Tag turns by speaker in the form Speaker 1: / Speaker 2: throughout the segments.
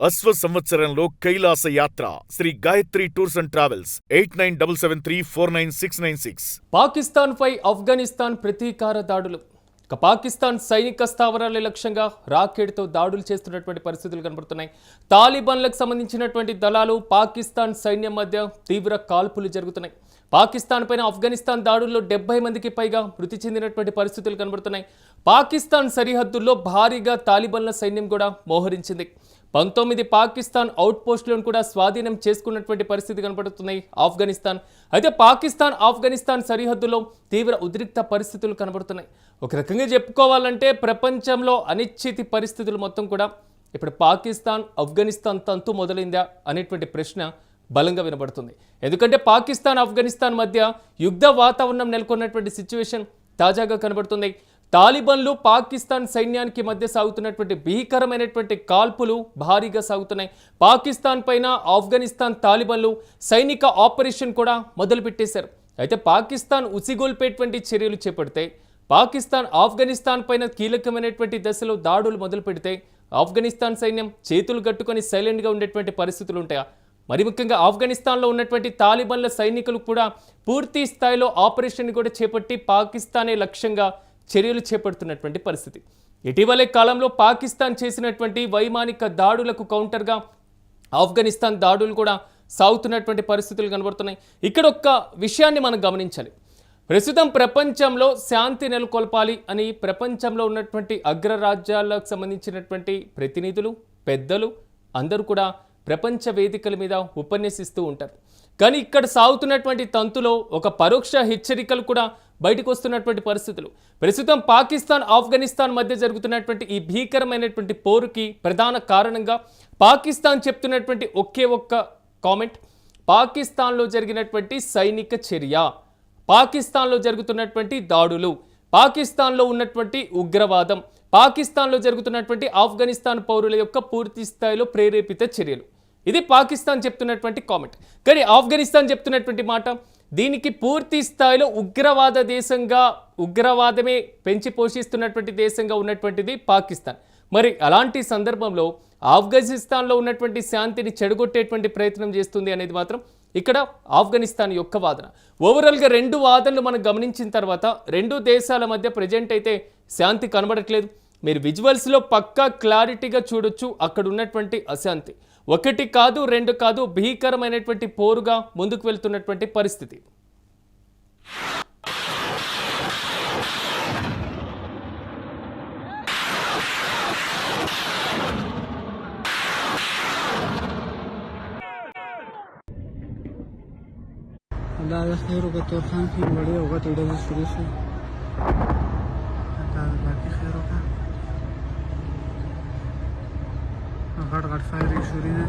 Speaker 1: అశ్వ సంవత్సరంలో కైలాస యాత్ర Sri Gayatri tours and travels 8977349696.
Speaker 2: పాకిస్తాన్పై ఆఫ్ఘనిస్తాన్ ప్రతీకార దాడులు. పాకిస్తాన్ సైనిక స్థావరాల లక్ష్యంగా రాకెట్తో దాడులు చేస్తున్నటువంటి పరిస్థితులు కనబడుతున్నాయి. తాలిబాన్లకు సంబంధించినటువంటి దళాలు పాకిస్తాన్ సైన్యం మధ్య తీవ్ర కాల్పులు జరుగుతున్నాయి. పాకిస్తాన్ పైన ఆఫ్ఘనిస్తాన్ దాడుల్లో 70 మందికి పైగా మృతి చెందినటువంటి పరిస్థితులు కనబడుతున్నాయి. పాకిస్తాన్ సరిహద్దుల్లో భారీగా తాలిబాన్ల సైన్యం కూడా మోహరించింది. 19 పాకిస్తాన్ అవుట్ పోస్టులను కూడా స్వాధీనం చేసుకున్నటువంటి పరిస్థితి కనబడుతున్నాయి ఆఫ్ఘనిస్తాన్. అయితే పాకిస్తాన్ ఆఫ్ఘనిస్తాన్ సరిహద్దులో తీవ్ర ఉద్రిక్త పరిస్థితులు కనబడుతున్నాయి. ఒక రకంగా చెప్పుకోవాలంటే ప్రపంచంలో అనిశ్చితి పరిస్థితులు మొత్తం కూడా ఇప్పుడు పాకిస్తాన్ ఆఫ్ఘనిస్తాన్ తంతు మొదలైందా అనేటువంటి ప్రశ్న బలంగా వినబడుతుంది. ఎందుకంటే పాకిస్తాన్ ఆఫ్ఘనిస్తాన్ మధ్య యుద్ధ వాతావరణం నెలకొన్నటువంటి సిచ్యువేషన్ తాజాగా కనబడుతుంది. తాలిబాన్లు పాకిస్తాన్ సైన్యానికి మధ్య సాగుతున్నటువంటి భీకరమైనటువంటి కాల్పులు భారీగా సాగుతున్నాయి. పాకిస్తాన్ పైన ఆఫ్ఘనిస్తాన్ తాలిబాన్లు సైనిక ఆపరేషన్ కూడా మొదలుపెట్టేశారు. అయితే పాకిస్తాన్ ఉసిగొల్పేటువంటి చర్యలు చేపడితే, పాకిస్తాన్ ఆఫ్ఘనిస్తాన్ పైన కీలకమైనటువంటి దశలో దాడులు మొదలు పెడితే ఆఫ్ఘనిస్తాన్ సైన్యం చేతులు కట్టుకొని సైలెంట్గా ఉండేటువంటి పరిస్థితులు ఉంటాయా? మరి ముఖ్యంగా ఆఫ్ఘనిస్తాన్లో ఉన్నటువంటి తాలిబాన్ల సైనికులు కూడా పూర్తి స్థాయిలో ఆపరేషన్ కూడా చేపట్టి పాకిస్తానే లక్ష్యంగా చర్యలు చేపడుతున్నటువంటి పరిస్థితి. ఇటీవలే కాలంలో పాకిస్తాన్ చేసినటువంటి వైమానిక దాడులకు కౌంటర్గా ఆఫ్ఘనిస్తాన్ దాడులు కూడా సాగుతున్నటువంటి పరిస్థితులు కనబడుతున్నాయి. ఇక్కడ ఒక్క విషయాన్ని మనం గమనించాలి. ప్రస్తుతం ప్రపంచంలో శాంతి నెలకొల్పాలి అని ప్రపంచంలో ఉన్నటువంటి అగ్రరాజ్యాలకు సంబంధించినటువంటి ప్రతినిధులు, పెద్దలు అందరూ కూడా ప్రపంచ వేదికల మీద ఉపన్యసిస్తూ ఉంటారు. కానీ ఇక్కడ సాగుతున్నటువంటి తంతులో ఒక పరోక్ష హెచ్చరికలు కూడా బయటకు వస్తున్నటువంటి పరిస్థితులు. ప్రస్తుతం పాకిస్తాన్ ఆఫ్ఘనిస్తాన్ మధ్య జరుగుతున్నటువంటి ఈ భీకరమైనటువంటి పోరుకి ప్రధాన కారణంగా పాకిస్తాన్ చెప్తున్నటువంటి ఒకే ఒక్క కామెంట్: పాకిస్తాన్లో జరిగినటువంటి సైనిక చర్య, పాకిస్తాన్లో జరుగుతున్నటువంటి దాడులు, పాకిస్తాన్లో ఉన్నటువంటి ఉగ్రవాదం, పాకిస్తాన్లో జరుగుతున్నటువంటి ఆఫ్ఘనిస్తాన్ పౌరుల యొక్క పూర్తి స్థాయిలో ప్రేరేపిత చర్యలు. ఇది పాకిస్తాన్ చెప్తున్నటువంటి కామెంట్. కానీ ఆఫ్ఘనిస్తాన్ చెప్తున్నటువంటి మాట, దీనికి పూర్తి స్థాయిలో ఉగ్రవాద దేశంగా, ఉగ్రవాదమే పెంచి పోషిస్తున్నటువంటి దేశంగా ఉన్నటువంటిది పాకిస్తాన్. మరి అలాంటి సందర్భంలో ఆఫ్ఘనిస్తాన్లో ఉన్నటువంటి శాంతిని చెడగొట్టేటువంటి ప్రయత్నం చేస్తుంది అనేది మాత్రం ఇక్కడ ఆఫ్ఘనిస్తాన్ యొక్క వాదన. ఓవరాల్గా రెండు వాదనలు మనం గమనించిన తర్వాత రెండు దేశాల మధ్య ప్రజెంట్ అయితే శాంతి కనబడట్లేదు. మీరు విజువల్స్లో పక్కా క్లారిటీగా చూడొచ్చు అక్కడ ఉన్నటువంటి అశాంతి. ఒకటి కాదు, రెండు కాదు, భీకరమైనటువంటి పోరుగా ముందుకు వెళ్తున్నటువంటి పరిస్థితి.
Speaker 3: अल्लाह खैर होगा तो खान फिर बढ़िया होगा थोड़ा सा शुरू से बाकी खैर होगा घट घट फायरिंग शुरू है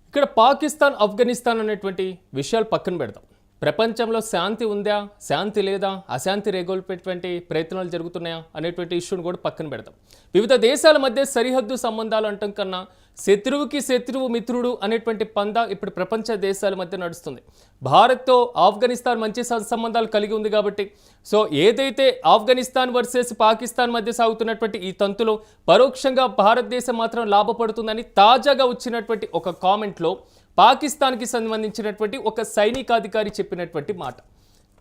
Speaker 2: ఇక్కడ పాకిస్తాన్ ఆఫ్ఘనిస్తాన్ అనేటువంటి విషయాలు పక్కన పెడదాం. ప్రపంచంలో శాంతి ఉందా, శాంతి లేదా, అశాంతి రేగొల్పేటువంటి ప్రయత్నాలు జరుగుతున్నాయా అనేటువంటి ఇష్యూని కూడా పక్కన పెడదాం. వివిధ దేశాల మధ్య సరిహద్దు సంబంధాలు అంటాం కన్నా శత్రువుకి శత్రువు మిత్రుడు అనేటువంటి పందా ఇప్పుడు ప్రపంచ దేశాల మధ్య నడుస్తుంది. భారత్తో ఆఫ్ఘనిస్తాన్ మంచి సంబంధాలు కలిగి ఉంది కాబట్టి సో ఏదైతే ఆఫ్ఘనిస్తాన్ వర్సెస్ పాకిస్తాన్ మధ్య సాగుతున్నటువంటి ఈ తంతులో పరోక్షంగా భారతదేశం మాత్రం లాభపడుతుందని తాజాగా వచ్చినటువంటి ఒక కామెంట్లో పాకిస్తాన్కి సంబంధించినటువంటి ఒక సైనికాధికారి చెప్పినటువంటి మాట.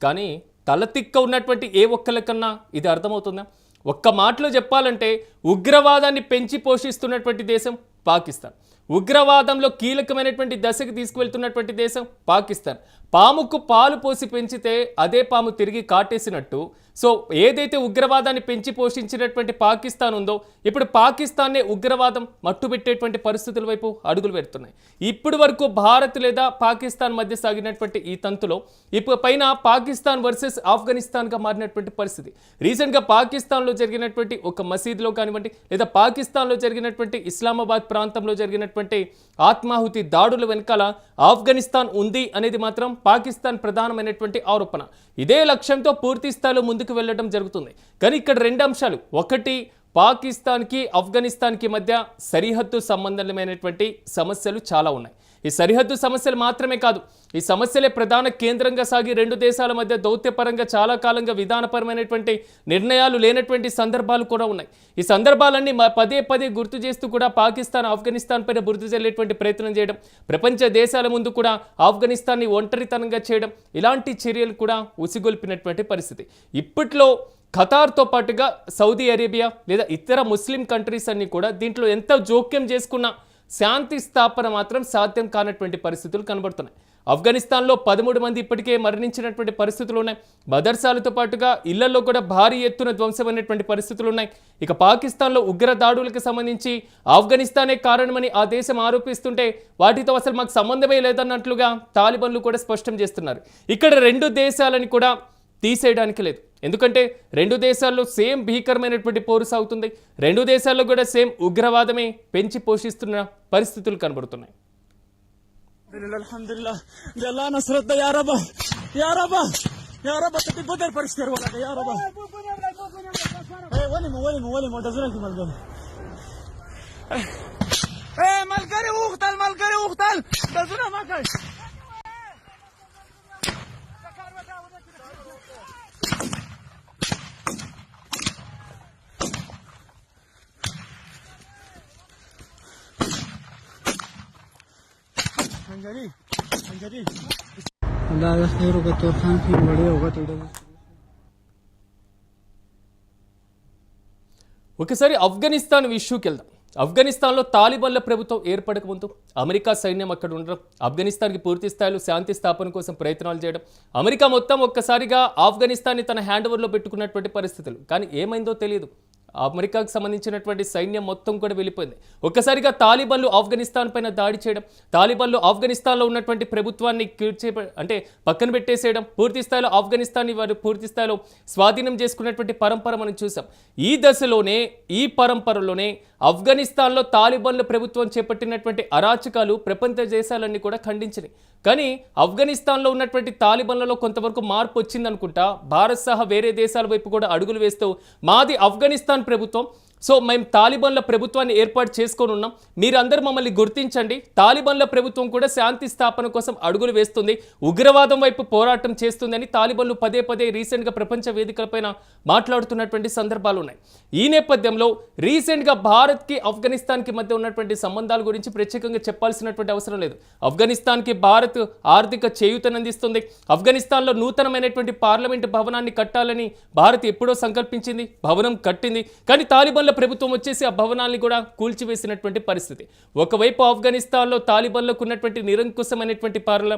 Speaker 2: కానీ తలతిక్క ఉన్నటువంటి ఏ ఒక్కరికన్నా ఇది అర్థమవుతుందా? ఒక్క మాటలో చెప్పాలంటే ఉగ్రవాదాన్ని పెంచి పోషిస్తున్నటువంటి దేశం పాకిస్తాన్, ఉగ్రవాదంలో కీలకమైనటువంటి దశకు తీసుకువెళ్తున్నటువంటి దేశం పాకిస్తాన్. పాముకు పాలు పోసి పెంచితే అదే పాము తిరిగి కాటేసినట్టు సో ఏదైతే ఉగ్రవాదాన్ని పెంచి పోషించినటువంటి పాకిస్తాన్ ఉందో ఇప్పుడు పాకిస్తాన్నే ఉగ్రవాదం మట్టుబెట్టేటువంటి పరిస్థితుల వైపు అడుగులు పెడుతున్నాయి. ఇప్పటి వరకు భారత్ లేదా పాకిస్తాన్ మధ్య సాగినటువంటి ఈ తంతులో ఇప్పుడు పైన పాకిస్తాన్ వర్సెస్ ఆఫ్ఘనిస్తాన్గా మారినటువంటి పరిస్థితి. రీసెంట్గా పాకిస్తాన్లో జరిగినటువంటి ఒక మసీదులో కానివ్వండి లేదా పాకిస్తాన్లో జరిగినటువంటి ఇస్లామాబాద్ ప్రాంతంలో జరిగినటువంటి ఆత్మాహుతి దాడుల వెనకాల ఆఫ్ఘనిస్తాన్ ఉంది అనేది మాత్రం పాకిస్తాన్ ప్రధానమైనటువంటి ఆరోపణ. ఇదే లక్ష్యంతో పూర్తి స్థాయిలో ముందుకు వెళ్ళడం జరుగుతుంది. కానీ ఇక్కడ రెండు అంశాలు: ఒకటి, పాకిస్తాన్కి ఆఫ్ఘనిస్తాన్కి మధ్య సరిహద్దు సంబంధమైనటువంటి సమస్యలు చాలా ఉన్నాయి. ఈ సరిహద్దు సమస్యలు మాత్రమే కాదు, ఈ సమస్యలే ప్రధాన కేంద్రంగా సాగి రెండు దేశాల మధ్య దౌత్యపరంగా చాలా కాలంగా విధానపరమైనటువంటి నిర్ణయాలు లేనటువంటి సందర్భాలు కూడా ఉన్నాయి. ఈ సందర్భాలన్నీ పదే పదే గుర్తు చేస్తూ కూడా పాకిస్తాన్ ఆఫ్ఘనిస్తాన్ పైన బురద జల్లేటువంటి ప్రయత్నం చేయడం, ప్రపంచ దేశాల ముందు కూడా ఆఫ్ఘనిస్తాన్ని ఒంటరితనంగా చేయడం, ఇలాంటి చర్యలు కూడా ఉసిగొల్పినటువంటి పరిస్థితి. ఇప్పట్లో ఖతార్తో పాటుగా సౌదీ అరేబియా లేదా ఇతర ముస్లిం కంట్రీస్ అన్ని కూడా దీంట్లో ఎంత జోక్యం చేసుకున్నా శాంతి స్థాపన మాత్రం సాధ్యం కానటువంటి పరిస్థితులు కనబడుతున్నాయి. ఆఫ్ఘనిస్తాన్లో 13 మంది ఇప్పటికే మరణించినటువంటి పరిస్థితులు ఉన్నాయి. మదర్సాలతో పాటుగా ఇళ్లలో కూడా భారీ ఎత్తున ధ్వంసమైనటువంటి పరిస్థితులు ఉన్నాయి. ఇక పాకిస్తాన్లో ఉగ్ర దాడులకు సంబంధించి ఆఫ్ఘనిస్తానే కారణమని ఆ దేశం ఆరోపిస్తుంటే వాటితో అసలు మాకు సంబంధమే లేదన్నట్లుగా తాలిబన్లు కూడా స్పష్టం చేస్తున్నారు. ఇక్కడ రెండు దేశాలని కూడా తీసేయడానికి లేదు, ఎందుకంటే రెండు దేశాల్లో సేమ్ భీకరమైనటువంటి పోరు సాగుతుంది. రెండు దేశాల్లో కూడా సేమ్ ఉగ్రవాదమే పెంచి పోషిస్తున్న పరిస్థితులు కనబడుతున్నాయి.
Speaker 4: అల్హమ్దులిల్లాహ్ అల్లాహ్ నస్రత్ దా యా రబ్బ యా రబ్బ యా రబ్బ తతి బదర్ పరిష్కార్ వలా యా రబ్బ ఏ వలి దజరకి మల్గం ఏ మల్కరి ఉఖతల్ దజరా మాకై
Speaker 3: अल्लाह खैर का तो खान फिर बड़े होगा तो
Speaker 2: ఒకసారి ఆఫ్ఘనిస్తాన్ ఇష్యూకి వెళ్దాం. ఆఫ్ఘనిస్తాన్లో తాలిబన్ల ప్రభుత్వం ఏర్పడక ముందు అమెరికా సైన్యం అక్కడ ఉండడం, ఆఫ్ఘనిస్తాన్కి పూర్తి స్థాయిలో శాంతి స్థాపన కోసం ప్రయత్నాలు చేయడం, అమెరికా మొత్తం ఒక్కసారిగా ఆఫ్ఘనిస్తాన్ని తన హ్యాండ్ ఓవర్లో పెట్టుకున్నటువంటి పరిస్థితులు. కానీ ఏమైందో తెలియదు, అమెరికాకు సంబంధించినటువంటి సైన్యం మొత్తం కూడా వెళ్ళిపోయింది. ఒక్కసారిగా తాలిబన్లు ఆఫ్ఘనిస్తాన్ పైన దాడి చేయడం, తాలిబన్లు ఆఫ్ఘనిస్తాన్లో ఉన్నటువంటి ప్రభుత్వాన్ని అంటే పక్కన పెట్టేసేయడం, పూర్తి స్థాయిలో ఆఫ్ఘనిస్తాన్ని వారు పూర్తి స్థాయిలో స్వాధీనం చేసుకున్నటువంటి పరంపర మనం చూసాం. ఈ దశలోనే ఈ పరంపరలోనే ఆఫ్ఘనిస్తాన్లో తాలిబన్ల ప్రభుత్వం చేపట్టినటువంటి అరాచకాలు ప్రపంచ దేశాలన్నీ కూడా ఖండించినాయి. కానీ ఆఫ్ఘనిస్తాన్లో ఉన్నటువంటి తాలిబన్లలో కొంతవరకు మార్పు వచ్చిందనుకుంటా భారత్ సహా వేరే దేశాల వైపు కూడా అడుగులు వేస్తూ మాది ఆఫ్ఘనిస్తాన్ ప్రభుత్వం, సో మేము తాలిబన్ల ప్రభుత్వాన్ని ఏర్పాటు చేసుకొని ఉన్నాం, మీరందరూ మమ్మల్ని గుర్తించండి, తాలిబన్ల ప్రభుత్వం కూడా శాంతి స్థాపన కోసం అడుగులు వేస్తుంది, ఉగ్రవాదం వైపు పోరాటం చేస్తుందని తాలిబన్లు పదే పదే రీసెంట్గా ప్రపంచ వేదికలపైన మాట్లాడుతున్నటువంటి సందర్భాలు ఉన్నాయి. ఈ నేపథ్యంలో రీసెంట్గా భారత్కి ఆఫ్ఘనిస్తాన్కి మధ్య ఉన్నటువంటి సంబంధాల గురించి ప్రత్యేకంగా చెప్పాల్సినటువంటి అవసరం లేదు. ఆఫ్ఘనిస్తాన్కి భారత్ ఆర్థిక చేయూతనందిస్తుంది. ఆఫ్ఘనిస్తాన్లో నూతనమైనటువంటి పార్లమెంటు భవనాన్ని కట్టాలని భారత్ ఎప్పుడో సంకల్పించింది, భవనం కట్టింది. కానీ తాలిబన్ల ప్రభుత్వం వచ్చేసి ఆ భవనాన్ని కూడా కూల్చివేసినటువంటి పరిస్థితి. ఒకవైపు ఆఫ్ఘనిస్తాన్లో తాలిబన్లకు ఉన్నటువంటి నిరంకుశమైనటువంటి పాలన,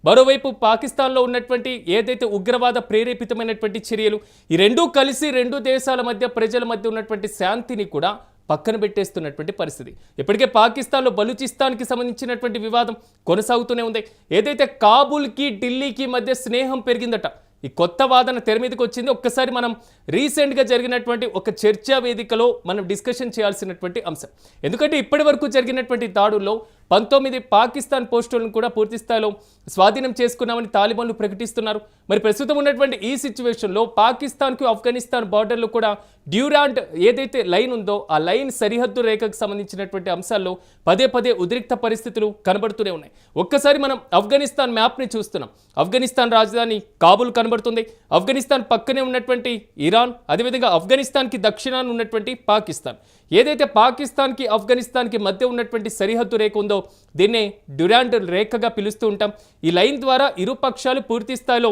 Speaker 2: మరోవైపు పాకిస్తాన్లో ఉన్నటువంటి ఏదైతే ఉగ్రవాద ప్రేరేపితమైనటువంటి చర్యలు, ఈ రెండూ కలిసి రెండు దేశాల మధ్య ప్రజల మధ్య ఉన్నటువంటి శాంతిని కూడా పక్కన పెట్టేస్తున్నటువంటి పరిస్థితి. ఇప్పటికే పాకిస్తాన్లో బలూచిస్తాన్కి సంబంధించినటువంటి వివాదం కొనసాగుతూనే ఉంది. ఏదైతే కాబూల్కి ఢిల్లీకి మధ్య స్నేహం పెరిగిందట, ఈ కొత్త వాదన తెర మీదకి వచ్చింది. ఒక్కసారి మనం రీసెంట్గా జరిగినటువంటి ఒక చర్చా వేదికలో మనం డిస్కషన్ చేయాల్సినటువంటి అంశం. ఎందుకంటే ఇప్పటి వరకు జరిగినటువంటి దాడుల్లో 19 పాకిస్తాన్ పోస్టులను కూడా పూర్తి స్థాయిలో స్వాధీనం చేసుకున్నామని తాలిబన్లు ప్రకటిస్తున్నారు. మరి ప్రస్తుతం ఉన్నటువంటి ఈ సిచ్యువేషన్లో పాకిస్తాన్కు ఆఫ్ఘనిస్తాన్ బార్డర్లో కూడా డ్యూరాండ్ ఏదైతే లైన్ ఉందో ఆ లైన్ సరిహద్దు రేఖకు సంబంధించినటువంటి అంశాల్లో పదే పదే ఉద్రిక్త పరిస్థితులు కనబడుతూనే ఉన్నాయి. ఒక్కసారి మనం ఆఫ్ఘనిస్తాన్ మ్యాప్ని చూస్తున్నాం. ఆఫ్ఘనిస్తాన్ రాజధాని కాబూల్ కనబడుతుంది. ఆఫ్ఘనిస్తాన్ పక్కనే ఉన్నటువంటి ఇరాన్, అదేవిధంగా ఆఫ్ఘనిస్తాన్కి దక్షిణాన ఉన్నటువంటి పాకిస్తాన్. ఏదైతే పాకిస్తాన్కి ఆఫ్ఘనిస్తాన్కి మధ్య ఉన్నటువంటి సరిహద్దు రేఖ ఉందో దీన్నే డ్యూరాండ్ రేఖగా పిలుస్తూ ఉంటాం. ఈ లైన్ ద్వారా ఇరు పక్షాలు పూర్తి స్థాయిలో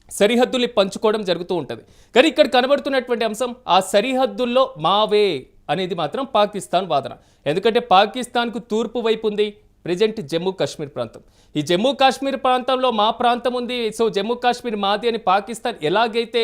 Speaker 2: సరిహద్దుల్ని పంచుకోవడం జరుగుతూ ఉంటుంది. కానీ ఇక్కడ కనబడుతున్నటువంటి అంశం ఆ సరిహద్దుల్లో మావే అనేది మాత్రం పాకిస్తాన్ వాదన. ఎందుకంటే పాకిస్తాన్కు తూర్పు వైపు ఉంది ప్రజెంట్ జమ్మూ కాశ్మీర్ ప్రాంతం. ఈ జమ్మూ కాశ్మీర్ ప్రాంతంలో మా ప్రాంతం ఉంది, సో జమ్మూ కాశ్మీర్ మాది అని పాకిస్తాన్ ఎలాగైతే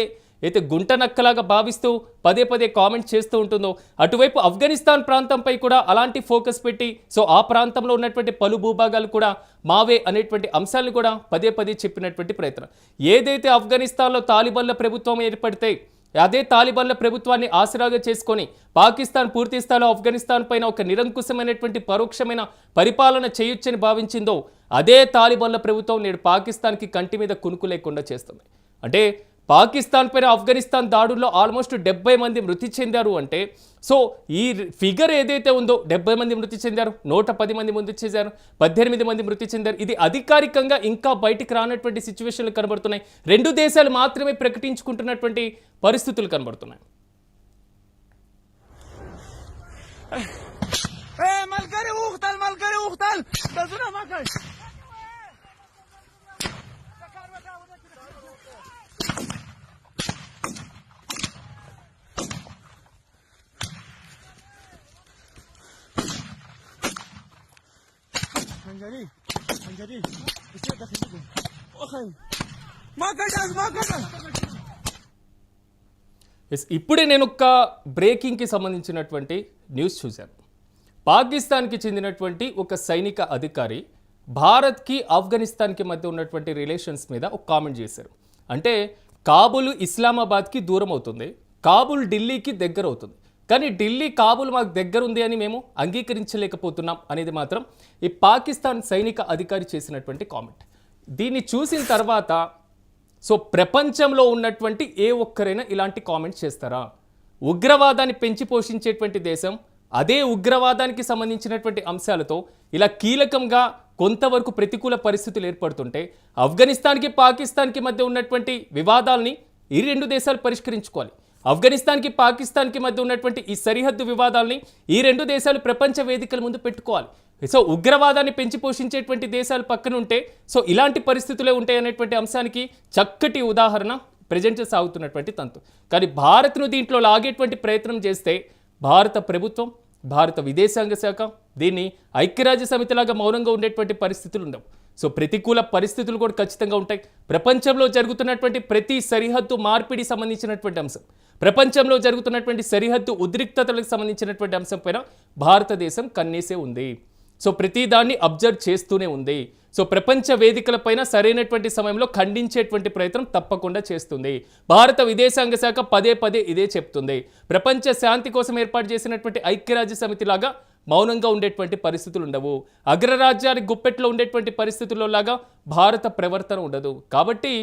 Speaker 2: గుంట నక్కలాగా భావిస్తూ పదే పదే కామెంట్ చేస్తూ ఉంటుందో, అటువైపు ఆఫ్ఘనిస్తాన్ ప్రాంతంపై కూడా అలాంటి ఫోకస్ పెట్టి సో ఆ ప్రాంతంలో ఉన్నటువంటి పలు భూభాగాలు కూడా మావే అనేటువంటి అంశాలను కూడా పదే పదే చెప్పినటువంటి ప్రయత్నం. ఏదైతే ఆఫ్ఘనిస్తాన్లో తాలిబన్ల ప్రభుత్వం ఏర్పడితే అదే తాలిబన్ల ప్రభుత్వాన్ని ఆసరాగా చేసుకొని పాకిస్తాన్ పూర్తి స్థాయిలో ఆఫ్ఘనిస్తాన్ పైన ఒక నిరంకుశమైనటువంటి పరోక్షమైన పరిపాలన చేయొచ్చని భావించిందో అదే తాలిబన్ల ప్రభుత్వం నేడు పాకిస్తాన్కి కంటి మీద కునుకు లేకుండా చేస్తుంది. అంటే పాకిస్తాన్ పైన ఆఫ్ఘనిస్తాన్ దాడుల్లో ఆల్మోస్ట్ 70 మంది మృతి చెందారు అంటే సో ఈ ఫిగర్ ఏదైతే ఉందో 70 మంది మృతి చెందారు, 110 మంది మృతి చెందారు, 18 మంది మృతి చెందారు, ఇది అధికారికంగా ఇంకా బయటికి రానటువంటి సిచ్యువేషన్లు కనబడుతున్నాయి. రెండు దేశాలు మాత్రమే ప్రకటించుకుంటున్నటువంటి పరిస్థితులు కనబడుతున్నాయి.
Speaker 4: منجري بصير داخل ايده اخي ما كذا
Speaker 2: ఇప్పుడే నేను ఒక బ్రేకింగ్కి సంబంధించినటువంటి న్యూస్ చూశాను. పాకిస్తాన్కి చెందినటువంటి ఒక సైనిక అధికారి భారత్కి ఆఫ్ఘనిస్తాన్కి మధ్య ఉన్నటువంటి రిలేషన్స్ మీద ఒక కామెంట్ చేశారు. అంటే కాబూల్ ఇస్లామాబాద్కి దూరం అవుతుంది, కాబూల్ ఢిల్లీకి దగ్గర అవుతుంది, కానీ ఢిల్లీ కాబూల్ మాకు దగ్గర ఉంది అని మేము అంగీకరించలేకపోతున్నాం అనేది మాత్రం ఈ పాకిస్తాన్ సైనిక అధికారి చేసినటువంటి కామెంట్. దీన్ని చూసిన తర్వాత సో ప్రపంచంలో ఉన్నటువంటి ఏ ఒక్కరైనా ఇలాంటి కామెంట్స్ చేస్తారా? ఉగ్రవాదాన్ని పెంచి పోషించేటువంటి దేశం అదే ఉగ్రవాదానికి సంబంధించినటువంటి అంశాలతో ఇలా కీలకంగా కొంతవరకు ప్రతికూల పరిస్థితులు ఏర్పడుతుంటే ఆఫ్ఘనిస్తాన్కి పాకిస్తాన్కి మధ్య ఉన్నటువంటి వివాదాలని ఈ రెండు దేశాలు పరిష్కరించుకోవాలి. ఆఫ్ఘనిస్తాన్కి పాకిస్తాన్కి మధ్య ఉన్నటువంటి ఈ సరిహద్దు వివాదాలని ఈ రెండు దేశాలు ప్రపంచ వేదికల ముందు పెట్టుకోవాలి. సో ఉగ్రవాదాన్ని పెంచి పోషించేటువంటి దేశాలు పక్కన ఉంటే సో ఇలాంటి పరిస్థితులే ఉంటాయి అనేటువంటి అంశానికి చక్కటి ఉదాహరణ ప్రజెంట్ సాగుతున్నటువంటి తంతు. కానీ భారత్ను దీంట్లో లాగేటువంటి ప్రయత్నం చేస్తే భారత ప్రభుత్వం, భారత విదేశాంగ శాఖ దీన్ని ఐక్యరాజ్య సమితిలాగా మౌనంగా ఉండేటువంటి పరిస్థితులు ఉండవు. సో ప్రతికూల పరిస్థితులు కూడా ఖచ్చితంగా ఉంటాయి. ప్రపంచంలో జరుగుతున్నటువంటి ప్రతి సరిహద్దు మార్పిడి సంబంధించినటువంటి అంశం, ప్రపంచంలో జరుగుతున్నటువంటి సరిహద్దు ఉద్రిక్తతలకు సంబంధించినటువంటి అంశం పైన భారతదేశం కన్నేసే ఉంది. సో ప్రతి దాన్ని అబ్జర్వ్ చేస్తూనే ఉంది. సో ప్రపంచ వేదికలపైన సరైనటువంటి సమయంలో ఖండించేటువంటి ప్రయత్నం తప్పకుండా చేస్తుంది. భారత విదేశాంగ శాఖ పదే పదే ఇదే చెప్తుంది. ప్రపంచ శాంతి కోసం ఏర్పాటు చేసినటువంటి ఐక్యరాజ్య సమితిలాగా మౌనంగా ఉండేటువంటి పరిస్థితులు ఉండవు. అగ్రరాజ్యానికి గుప్పెట్లో ఉండేటువంటి పరిస్థితుల్లో లాగా భారత ప్రవర్తన ఉండదు. కాబట్టి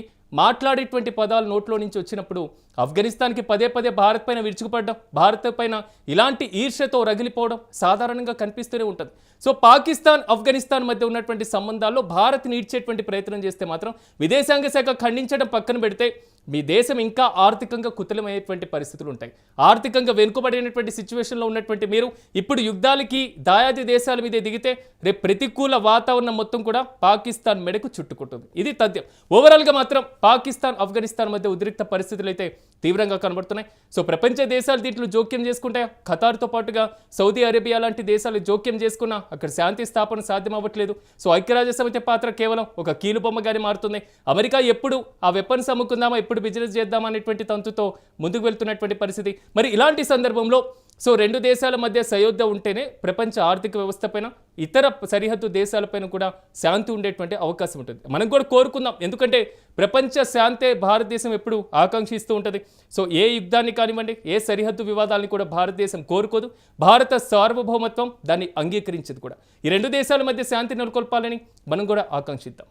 Speaker 2: మాట్లాడేటువంటి పదాలు నోట్లో నుంచి వచ్చినప్పుడు ఆఫ్ఘనిస్తాన్కి పదే పదే భారత్ పైన విరుచుకుపడడం, భారత్ పైన ఇలాంటి ఈర్ష్యతో రగిలిపోవడం సాధారణంగా కనిపిస్తూనే ఉంటుంది. సో పాకిస్తాన్ ఆఫ్ఘనిస్తాన్ మధ్య ఉన్నటువంటి సంబంధాల్లో భారత్ నీడ్చేటువంటి ప్రయత్నం చేస్తే మాత్రం విదేశాంగ శాఖ ఖండించడం పక్కన పెడితే మీ దేశం ఇంకా ఆర్థికంగా కుతలమయ్యేటువంటి పరిస్థితులు ఉంటాయి. ఆర్థికంగా వెనుకబడినటువంటి సిచ్యువేషన్లో ఉన్నటువంటి మీరు ఇప్పుడు యుద్ధాలకి దాయాది దేశాల మీదే దిగితే రేపు ప్రతికూల వాతావరణం మొత్తం కూడా పాకిస్తాన్ మెడకు చుట్టుకుంటుంది. ఇది తథ్యం. ఓవరాల్గా మాత్రం పాకిస్తాన్ ఆఫ్ఘనిస్తాన్ మధ్య ఉద్రిక్త పరిస్థితులు అయితే తీవ్రంగా కనబడుతున్నాయి. సో ప్రపంచ దేశాలు దీంట్లో జోక్యం చేసుకుంటాయి. ఖతార్తో పాటుగా సౌదీ అరేబియా లాంటి దేశాలు జోక్యం చేసుకున్నా అక్కడ శాంతి స్థాపన సాధ్యం అవ్వట్లేదు. సో ఐక్యరాజ్య సమితి పాత్ర కేవలం ఒక కీలుబొమ్మగానే మారుతుంది. అమెరికా ఎప్పుడు ఆ వెపన్స్ అమ్ముకుందామా, ఎప్పుడు బిజినెస్ చేద్దామా అనేటువంటి తంతుతో ముందుకు వెళ్తున్నటువంటి పరిస్థితి. మరి ఇలాంటి సందర్భంలో సో రెండు దేశాల మధ్య సయోధ్య ఉంటేనే ప్రపంచ ఆర్థిక వ్యవస్థ పైన, ఇతర సరిహద్దు దేశాలపైన కూడా శాంతి ఉండేటువంటి అవకాశం ఉంటుంది. మనం కూడా కోరుకుందాం, ఎందుకంటే ప్రపంచ శాంతే భారతదేశం ఎప్పుడు ఆకాంక్షిస్తూ ఉంటుంది. సో ఏ యుద్ధాన్ని కానివ్వండి, ఏ సరిహద్దు వివాదాలని కూడా భారతదేశం కోరుకోదు. భారత సార్వభౌమత్వం దాన్ని అంగీకరించదు కూడా. ఈ రెండు దేశాల మధ్య శాంతి నెలకొల్పాలని మనం కూడా ఆకాంక్షిద్దాం.